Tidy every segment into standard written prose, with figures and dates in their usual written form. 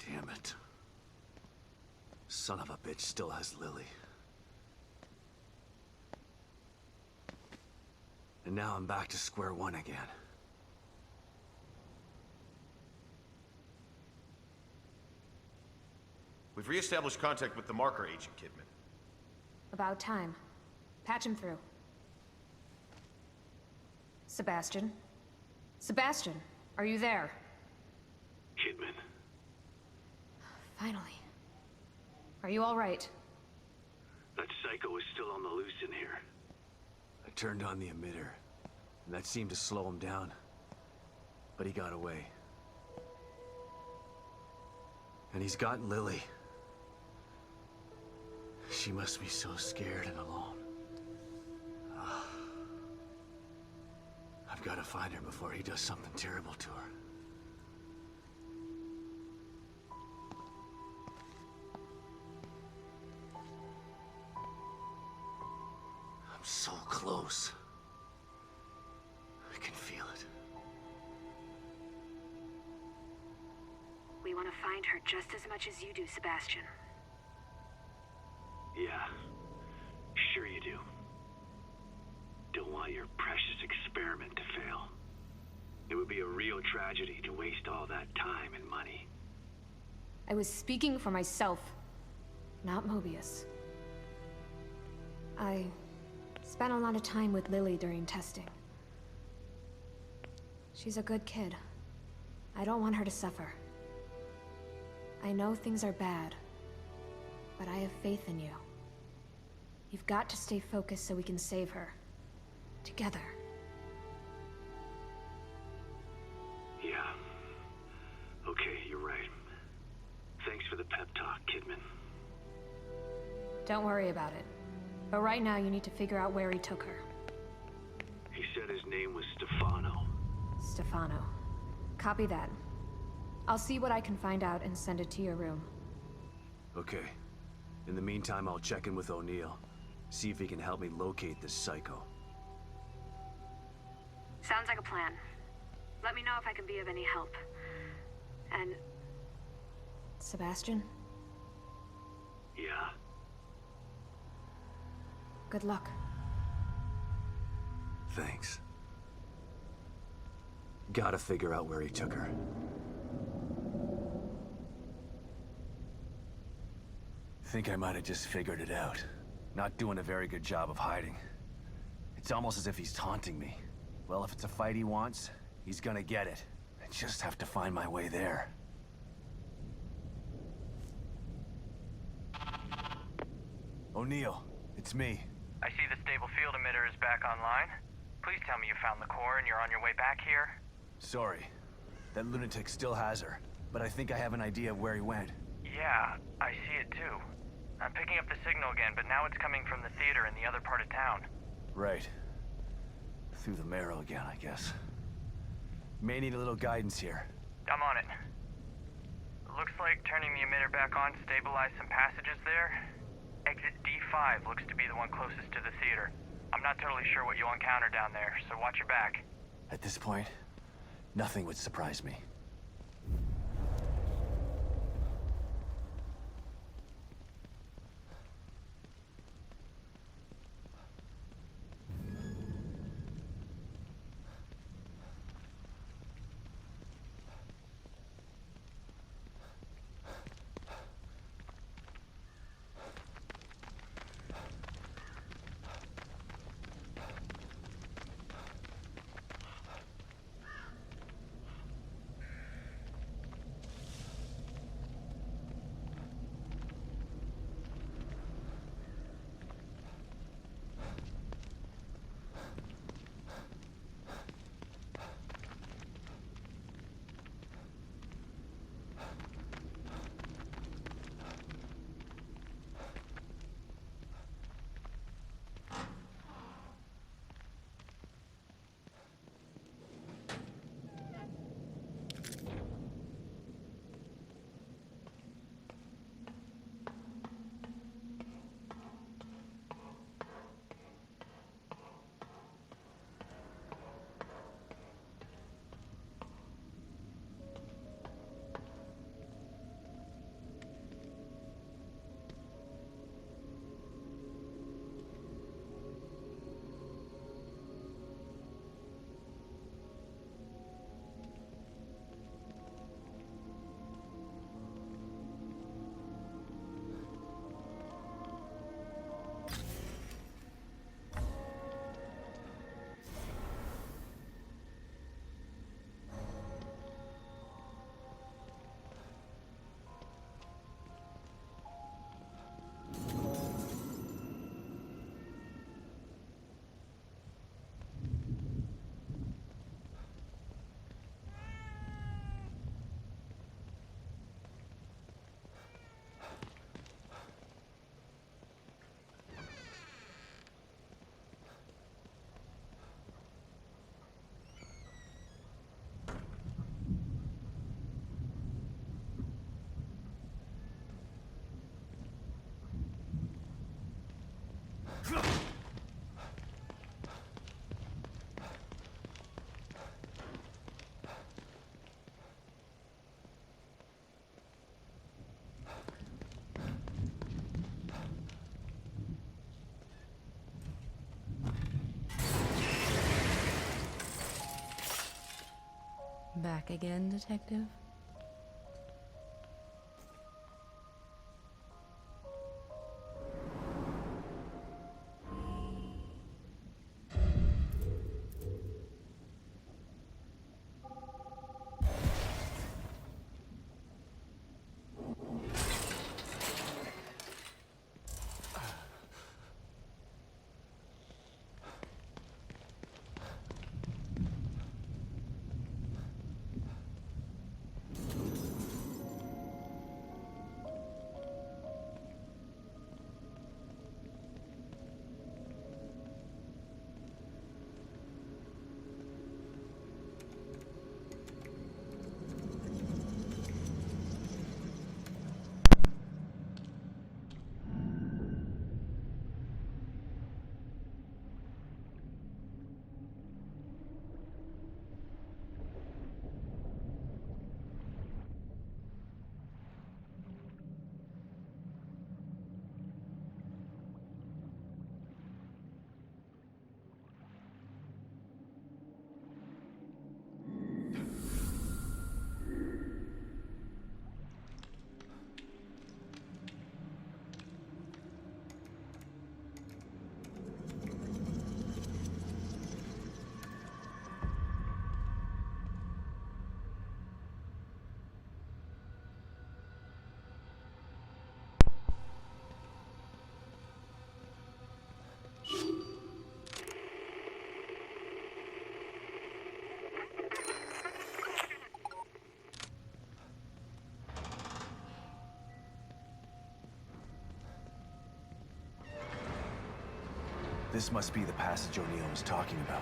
Damn it. Son of a bitch still has Lily. And now I'm back to square one again. We've re-established contact with the marker agent, Kidman. About time. Patch him through. Sebastian? Sebastian, are you there? Kidman. Finally. Are you all right? That psycho is still on the loose in here. I turned on the emitter, and that seemed to slow him down. But he got away. And he's got Lily. She must be so scared and alone. I've got to find her before he does something terrible to her. I'm so close. I can feel it. We want to find her just as much as you do, Sebastian. Yeah, sure you do. Don't want your precious experiment to fail. It would be a real tragedy to waste all that time and money. I was speaking for myself, not Mobius. I spent a lot of time with Lily during testing. She's a good kid. I don't want her to suffer. I know things are bad, but I have faith in you. You've got to stay focused so we can save her. Together. Yeah. Okay, you're right. Thanks for the pep talk, Kidman. Don't worry about it. But right now you need to figure out where he took her. He said his name was Stefano. Stefano. Copy that. I'll see what I can find out and send it to your room. Okay. In the meantime, I'll check in with O'Neill. See if he can help me locate this psycho. Sounds like a plan. Let me know if I can be of any help. And... Sebastian? Yeah. Good luck. Thanks. Gotta figure out where he took her. Think I might have just figured it out. Not doing a very good job of hiding. It's almost as if he's taunting me. Well, if it's a fight he wants, he's gonna get it. I just have to find my way there. O'Neill, it's me. I see the stable field emitter is back online. Please tell me you found the core and you're on your way back here. Sorry. That lunatic still has her, but I think I have an idea of where he went. Yeah, I see it too. I'm picking up the signal again, but now it's coming from the theater in the other part of town. Right. Through the marrow again, I guess. May need a little guidance here. I'm on it. Looks like turning the emitter back on stabilized some passages there. Exit D5 looks to be the one closest to the theater. I'm not totally sure what you'll encounter down there, so watch your back. At this point, nothing would surprise me. Back again, Detective? This must be the passage O'Neill was talking about.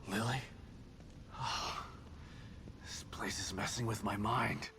Lily? Oh, this place is messing with my mind.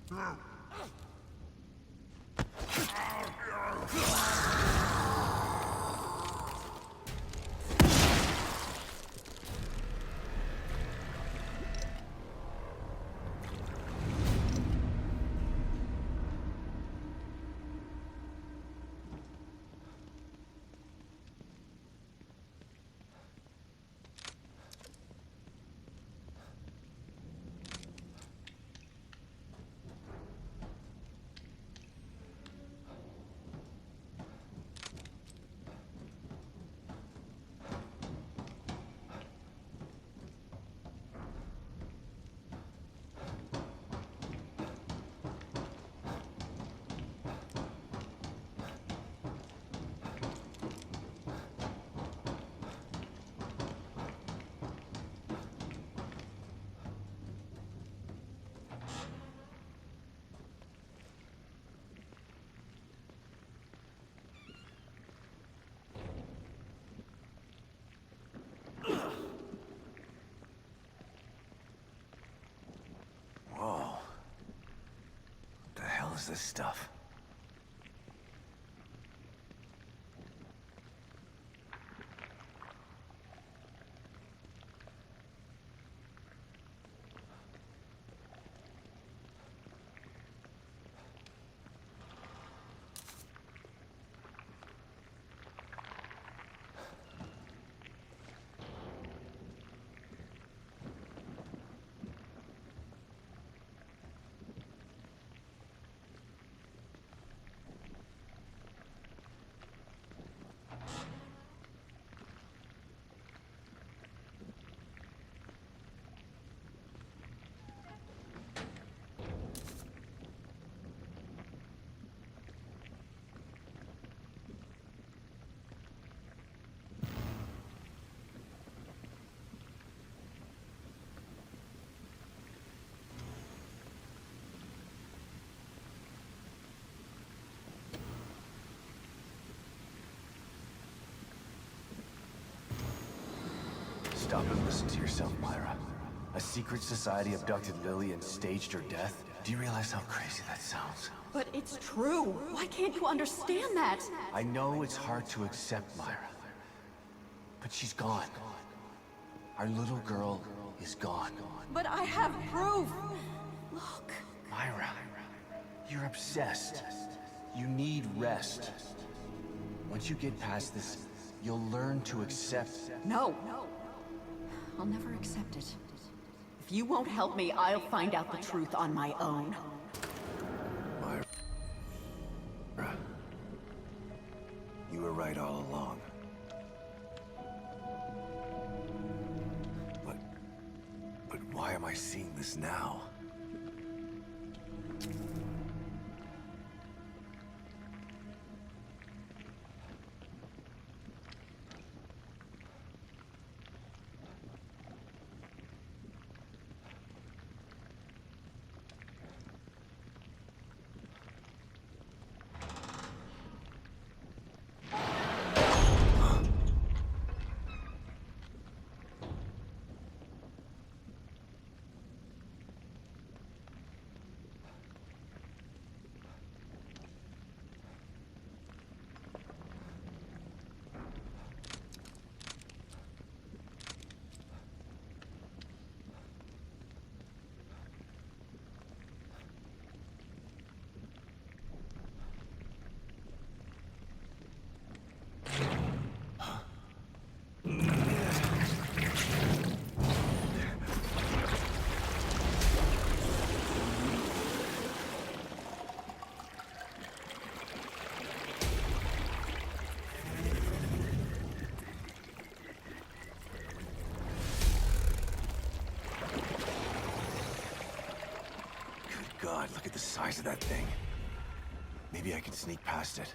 Whoa. What the hell is this stuff? Stop and listen to yourself, Myra. A secret society abducted Lily and staged her death? Do you realize how crazy that sounds? But it's true. Why can't you understand that? I know it's hard to accept, Myra. But she's gone. Our little girl is gone. But I have proof. Look. Myra, you're obsessed. You need rest. Once you get past this, you'll learn to accept... No. I'll never accept it. If you won't help me, I'll find out the truth on my own. Myra. You were right all along. But why am I seeing this now? God, look at the size of that thing. Maybe I can sneak past it.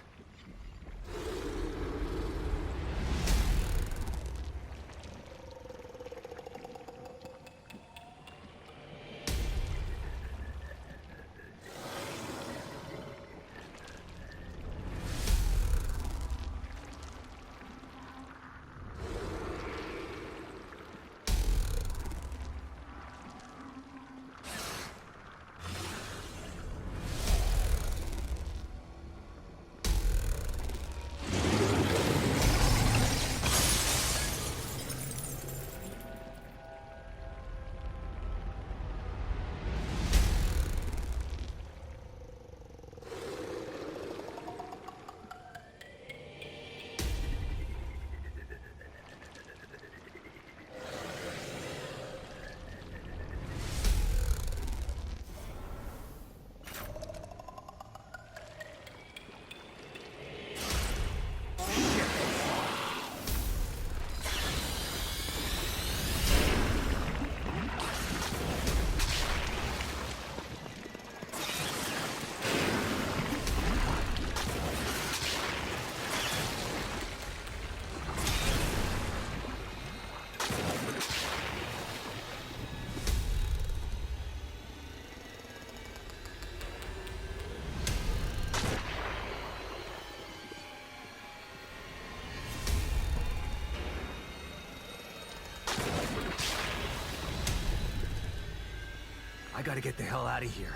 I gotta get the hell out of here.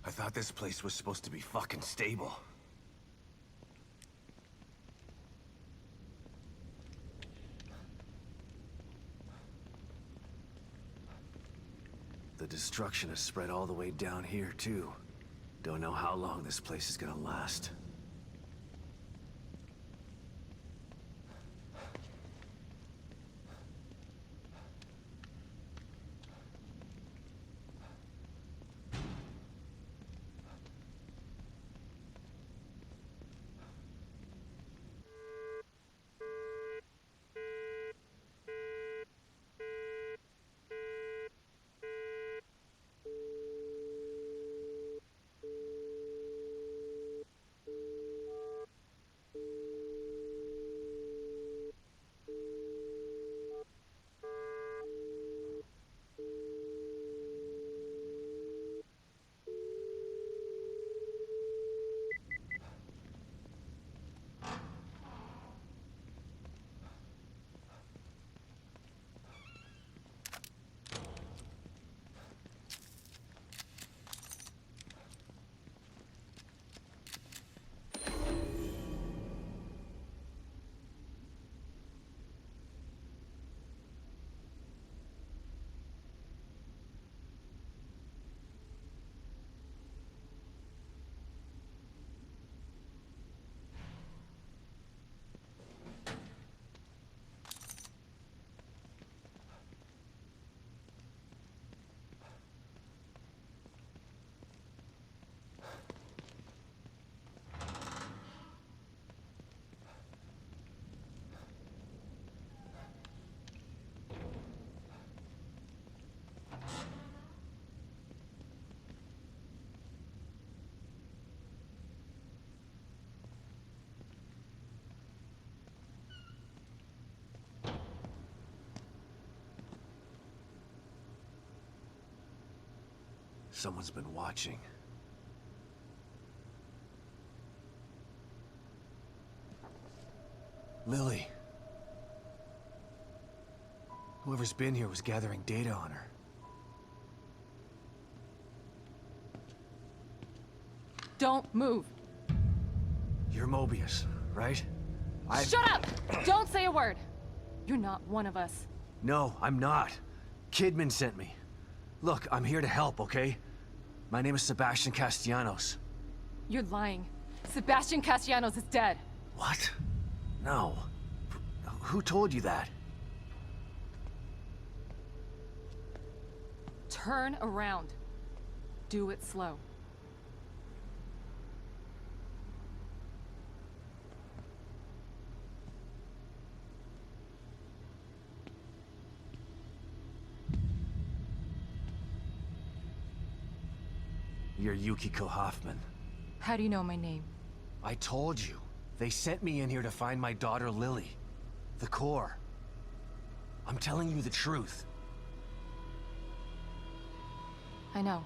I thought this place was supposed to be fucking stable. The destruction has spread all the way down here, too. Don't know how long this place is gonna last. Someone's been watching. Lily. Whoever's been here was gathering data on her. Don't move. You're Mobius, right? Shut up! Don't say a word. You're not one of us. No, I'm not. Kidman sent me. Look, I'm here to help, okay? My name is Sebastian Castellanos. You're lying. Sebastian Castellanos is dead. What? No. Who told you that? Turn around. Do it slow. You're Yukiko Hoffman. How do you know my name? I told you. They sent me in here to find my daughter Lily. The core. I'm telling you the truth. I know.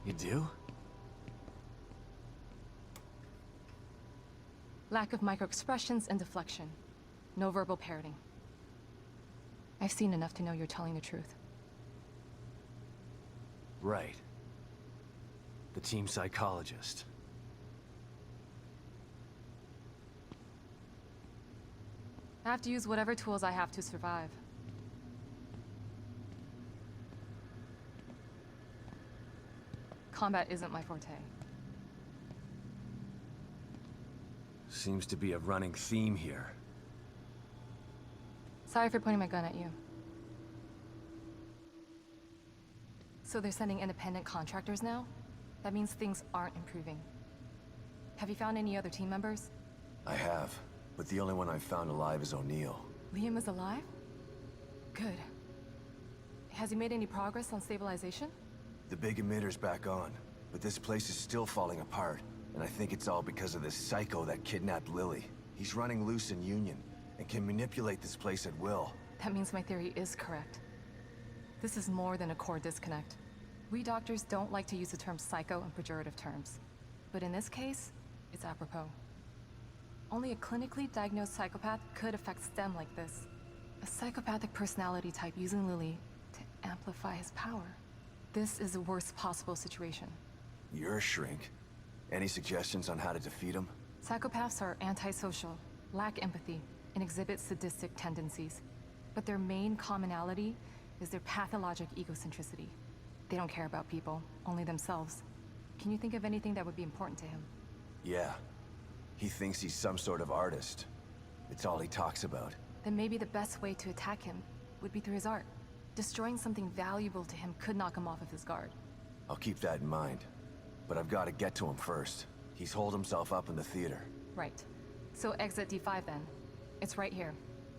You do? Lack of microexpressions and deflection. No verbal parroting. I've seen enough to know you're telling the truth. Right. The team psychologist. I have to use whatever tools I have to survive. Combat isn't my forte. Seems to be a running theme here. Sorry for pointing my gun at you. So they're sending independent contractors now? That means things aren't improving. Have you found any other team members? I have, but the only one I've found alive is O'Neill. Liam is alive? Good. Has he made any progress on stabilization? The big emitter's back on, but this place is still falling apart, and I think it's all because of this psycho that kidnapped Lily. He's running loose in Union, and can manipulate this place at will. That means my theory is correct. This is more than a core disconnect. We doctors don't like to use the term psycho in pejorative terms, but in this case, it's apropos. Only a clinically diagnosed psychopath could affect STEM like this. A psychopathic personality type using Lily to amplify his power. This is the worst possible situation. You're a shrink. Any suggestions on how to defeat him? Psychopaths are antisocial, lack empathy, and exhibit sadistic tendencies. But their main commonality is their pathologic egocentricity. They don't care about people, only themselves. Can you think of anything that would be important to him? Yeah. He thinks he's some sort of artist. It's all he talks about. Then maybe the best way to attack him would be through his art. Destroying something valuable to him could knock him off of his guard. I'll keep that in mind. But I've got to get to him first. He's holed himself up in the theater. Right. So exit D5 then. It's right here,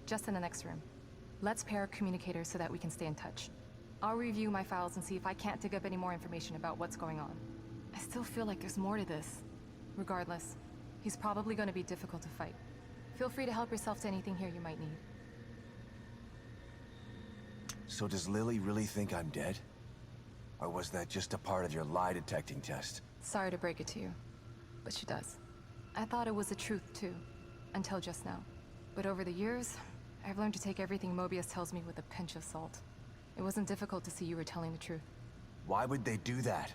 just in the next room. Let's pair communicators so that we can stay in touch. I'll review my files and see if I can't dig up any more information about what's going on. I still feel like there's more to this. Regardless, he's probably going to be difficult to fight. Feel free to help yourself to anything here you might need. So does Lily really think I'm dead? Or was that just a part of your lie detecting test? Sorry to break it to you, but she does. I thought it was the truth too, until just now. But over the years, I've learned to take everything Mobius tells me with a pinch of salt. It wasn't difficult to see you were telling the truth. Why would they do that?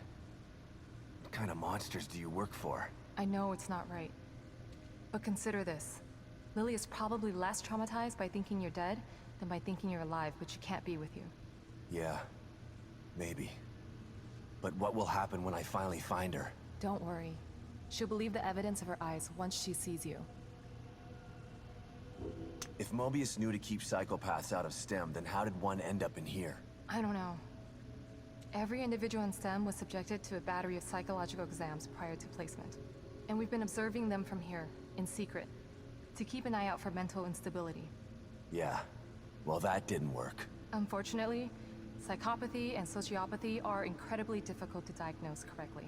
What kind of monsters do you work for? I know it's not right. But consider this. Lily is probably less traumatized by thinking you're dead than by thinking you're alive, but she can't be with you. Yeah, maybe. But what will happen when I finally find her? Don't worry. She'll believe the evidence of her eyes once she sees you. If Mobius knew to keep psychopaths out of STEM, then how did one end up in here? I don't know. Every individual in STEM was subjected to a battery of psychological exams prior to placement. And we've been observing them from here, in secret, to keep an eye out for mental instability. Yeah, well that didn't work. Unfortunately, psychopathy and sociopathy are incredibly difficult to diagnose correctly.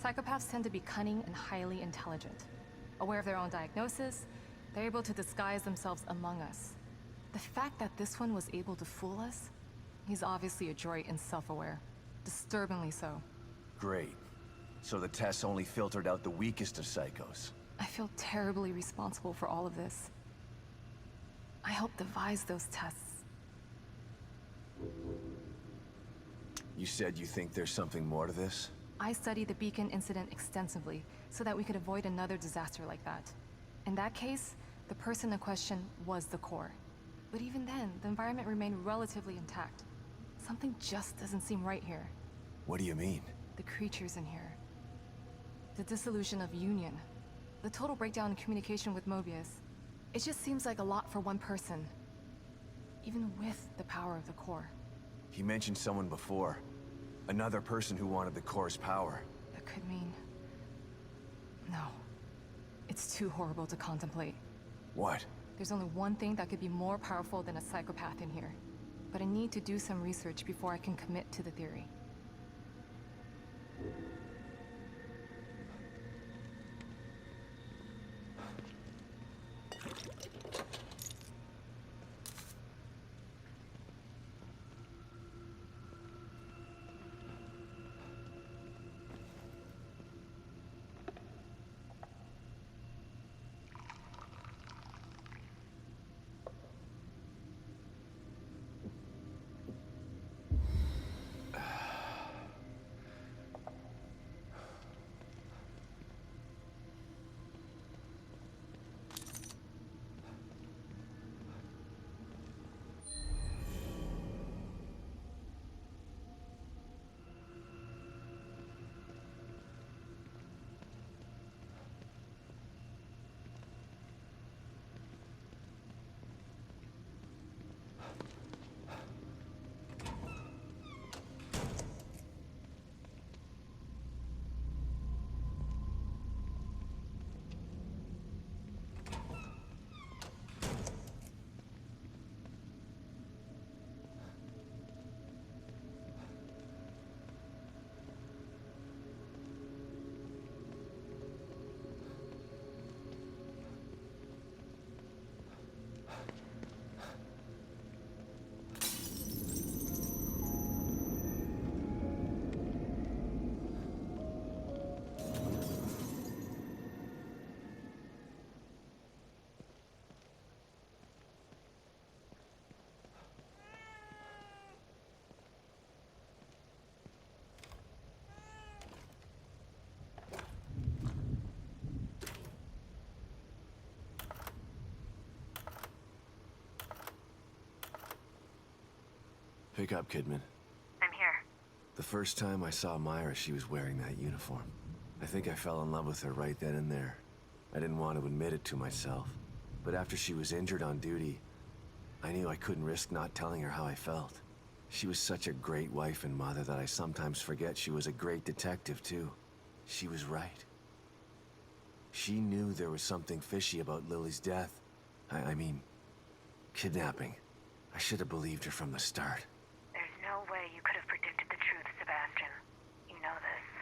Psychopaths tend to be cunning and highly intelligent. Aware of their own diagnosis, they're able to disguise themselves among us. The fact that this one was able to fool us, he's obviously adroit and self-aware. Disturbingly so. Great. So the tests only filtered out the weakest of psychos. I feel terribly responsible for all of this. I helped devise those tests. You said you think there's something more to this? I studied the Beacon incident extensively so that we could avoid another disaster like that. In that case, the person in question was the core. But even then, the environment remained relatively intact. Something just doesn't seem right here. What do you mean? The creatures in here. The dissolution of Union. The total breakdown in communication with Mobius. It just seems like a lot for one person. Even with the power of the core. He mentioned someone before. Another person who wanted the core's power. That could mean... No. It's too horrible to contemplate. What? There's only one thing that could be more powerful than a psychopath in here. But I need to do some research before I can commit to the theory. Pick up, Kidman. I'm here. The first time I saw Myra, she was wearing that uniform. I think I fell in love with her right then and there. I didn't want to admit it to myself. But after she was injured on duty, I knew I couldn't risk not telling her how I felt. She was such a great wife and mother that I sometimes forget she was a great detective, too. She was right. She knew there was something fishy about Lily's death. I mean, kidnapping. I should have believed her from the start. There's no way you could have predicted the truth, Sebastian. You know this.